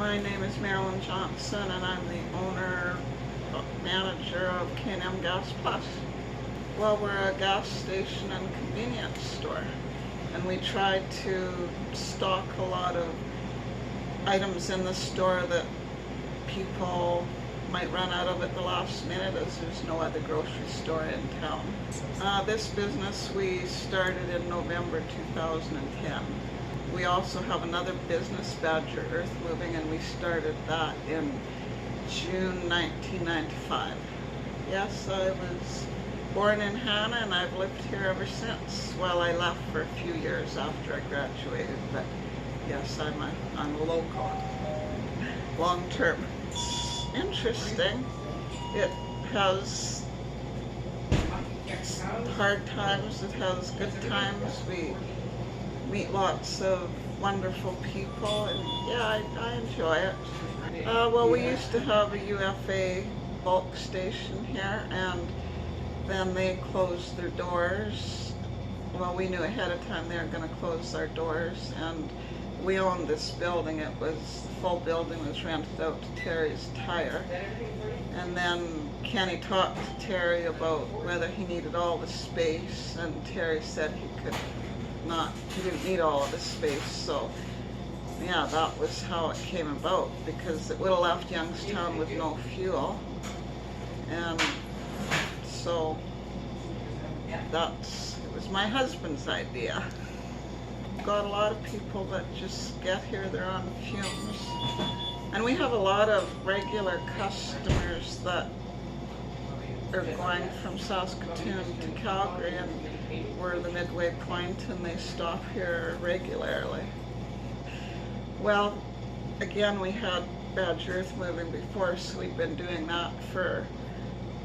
My name is Marilyn Johnson, and I'm the owner, manager of K&M Gas Plus. Well, we're a gas station and convenience store, and we try to stock a lot of items in the store that people might run out of at the last minute, as there's no other grocery store in town. This business we started in November 2010. We also have another business, Badger Earth Moving, and we started that in June 1995. Yes, I was born in Hannah, and I've lived here ever since. Well, I left for a few years after I graduated, but yes, I'm a local, long term. It's interesting. It has hard times, it has good times. We meet lots of wonderful people, and yeah, I enjoy it. Well, we used to have a UFA bulk station here, and then they closed their doors. Well, we knew ahead of time they were going to close their doors, and we owned this building. It was, the full building was rented out to Terry's Tire. And then Kenny talked to Terry about whether he needed all the space, and Terry said he didn't need all of the space. So yeah, that was how it came about, because it would have left Youngstown with no fuel. And so it was my husband's idea. Got a lot of people that just get here, they're on fumes. And we have a lot of regular customers that are going from Saskatoon to Calgary, and we're the midway point, and they stop here regularly. Well, again, we had Badger Earth Moving before, so we've been doing that for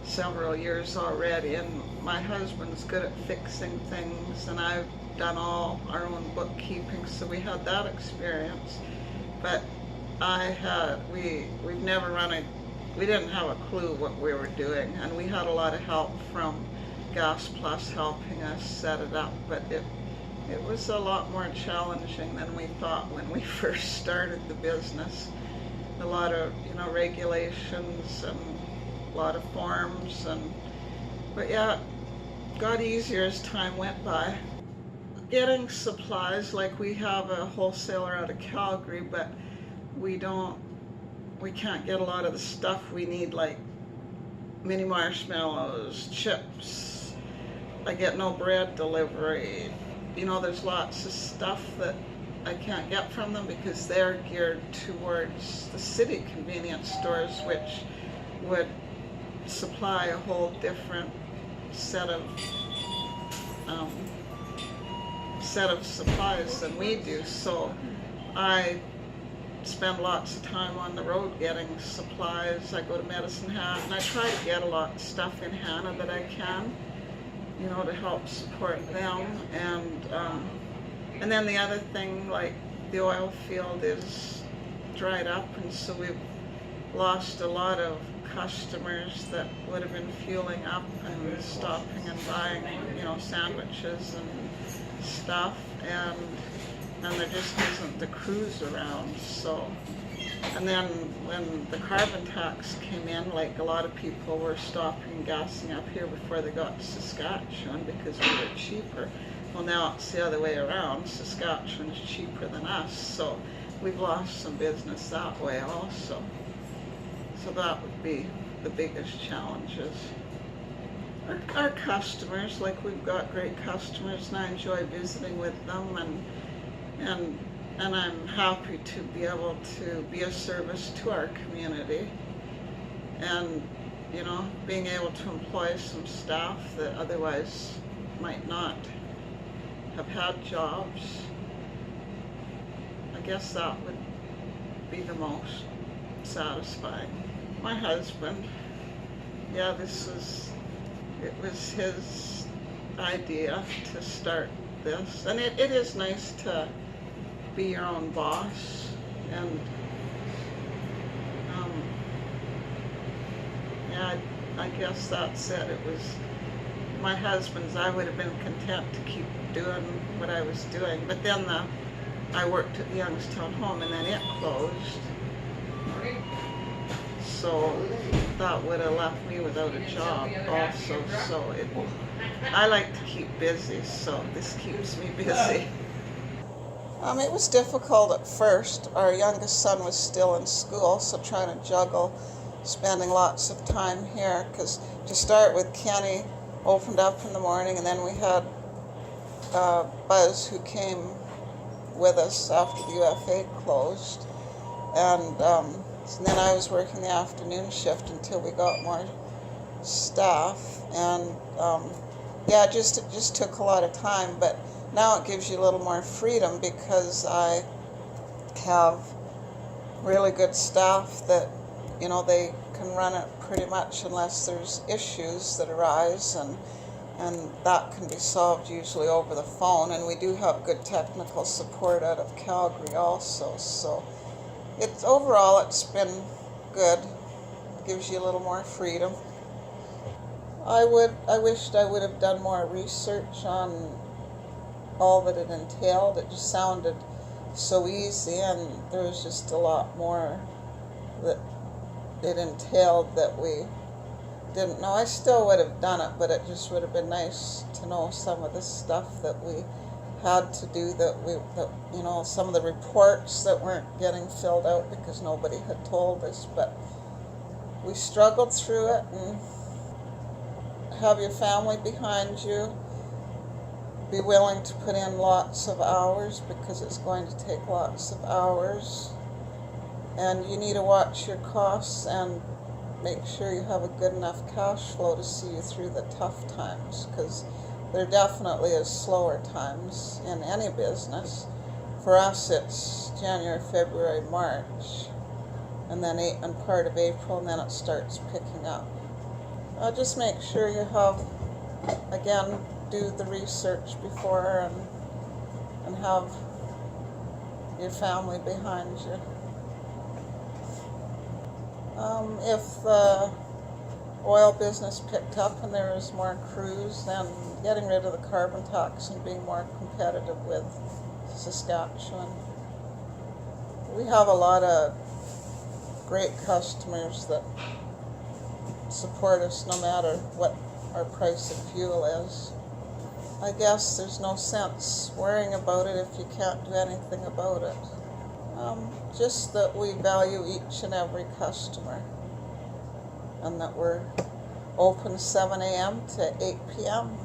several years already, and my husband's good at fixing things, and I've done all our own bookkeeping, so we had that experience. But we didn't have a clue what we were doing, and we had a lot of help from Gas Plus helping us set it up, but it was a lot more challenging than we thought when we first started the business. A lot of, regulations and a lot of forms, but yeah, it got easier as time went by. Getting supplies, like we have a wholesaler out of Calgary, but we can't get a lot of the stuff we need, like mini marshmallows, chips. I get no bread delivery. There's lots of stuff that I can't get from them because they're geared towards the city convenience stores, which would supply a whole different set of supplies than we do. So I spend lots of time on the road getting supplies. I go to Medicine Hat, and I try to get a lot of stuff in Hannah that I can, to help support them. And then the other thing, like the oil field is dried up, and so we've lost a lot of customers that would have been fueling up and stopping and buying, sandwiches and stuff, and there just isn't the crews around. So, and then when the carbon tax came in, like a lot of people were stopping and gassing up here before they got to Saskatchewan because we were cheaper. Well, now it's the other way around. Saskatchewan's cheaper than us, so we've lost some business that way also. So that would be the biggest challenges. Our customers, like we've got great customers, and I enjoy visiting with them, and I'm happy to be able to be a service to our community, and being able to employ some staff that otherwise might not have had jobs. I guess that would be the most satisfying. My husband, yeah, it was his idea to start this, and it is nice to be your own boss, and yeah, I guess that's it. It was my husband's. I would have been content to keep doing what I was doing, but then I worked at the Youngstown home, and then it closed, So that would have left me without a job also. So I like to keep busy, so this keeps me busy. It was difficult at first. Our youngest son was still in school, so trying to juggle spending lots of time here, because to start with, Kenny opened up in the morning, and then we had Buzz, who came with us after the UFA closed, and then I was working the afternoon shift until we got more staff, and yeah, it just took a lot of time, but now it gives you a little more freedom because I have really good staff that, you know, they can run it pretty much unless there's issues that arise, and that can be solved usually over the phone, and we do have good technical support out of Calgary also, so overall it's been good. It gives you a little more freedom. I wished I would have done more research on all that it entailed. It just sounded so easy, and there was just a lot more that it entailed that we didn't know. I still would have done it, but it just would have been nice to know some of the stuff that we had to do, that you know, some of the reports that weren't getting filled out because nobody had told us, but we struggled through it. And have your family behind you. Be willing to put in lots of hours because it's going to take lots of hours. And you need to watch your costs and make sure you have a good enough cash flow to see you through the tough times, because there definitely is slower times in any business. For us, it's January, February, March, and then and part of April, and then it starts picking up. Just make sure you have, again, do the research before, and have your family behind you. If the oil business picked up and there was more crews, then getting rid of the carbon tax and being more competitive with Saskatchewan. We have a lot of great customers that support us no matter what our price of fuel is. I guess there's no sense worrying about it if you can't do anything about it. Just that we value each and every customer, and that we're open 7 a.m. to 8 p.m.